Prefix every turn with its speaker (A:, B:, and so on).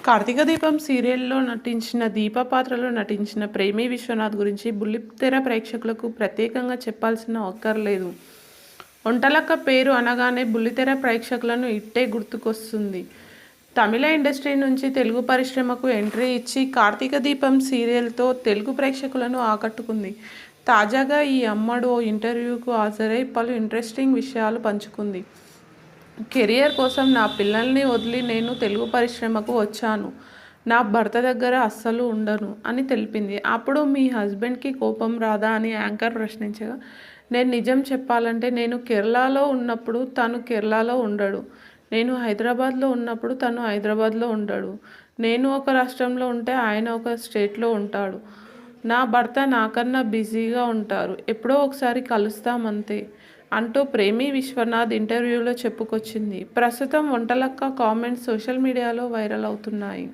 A: కార్తీక దీపం సీరియల్లో నటించిన దీప పాత్రలో నటించిన ప్రేమి విశ్వనాథ్ గురించి బుల్లితెర ప్రేక్షకులకు ప్రత్యేకంగా చెప్పాల్సిన అక్కర్లేదు. వంటలక్క పేరు అనగానే బుల్లితెర ప్రేక్షకులను ఇట్టే గుర్తుకొస్తుంది. తమిళ ఇండస్ట్రీ నుంచి తెలుగు పరిశ్రమకు ఎంట్రీ ఇచ్చి కార్తీక దీపం సీరియల్తో తెలుగు ప్రేక్షకులను ఆకట్టుకుంది. తాజాగా ఈ అమ్మడు ఓ ఇంటర్వ్యూకు హాజరై పలు ఇంట్రెస్టింగ్ విషయాలు పంచుకుంది. కెరియర్ కోసం నా పిల్లల్ని వదిలి నేను తెలుగు పరిశ్రమకు వచ్చాను. నా భర్త దగ్గర అస్సలు ఉండను అని తెలిపింది. అప్పుడు మీ హస్బెండ్కి కోపం రాదా అని యాంకర్ ప్రశ్నించగా, నేను నిజం చెప్పాలంటే నేను కేరళలో ఉన్నప్పుడు తను కేరళలో ఉండడు. నేను హైదరాబాద్లో ఉన్నప్పుడు తను హైదరాబాద్లో ఉండడు. నేను ఒక రాష్ట్రంలో ఉంటే ఆయన ఒక స్టేట్లో ఉంటాడు. నా భర్త నాకన్నా బిజీగా ఉంటారు. ఎప్పుడో ఒకసారి కలుస్తామంతే అంటూ ప్రేమి విశ్వనాథ్ ఇంటర్వ్యూలో చెప్పుకొచ్చింది. ప్రస్తుతం వంటలక్క కామెంట్స్ సోషల్ మీడియాలో వైరల్ అవుతున్నాయి.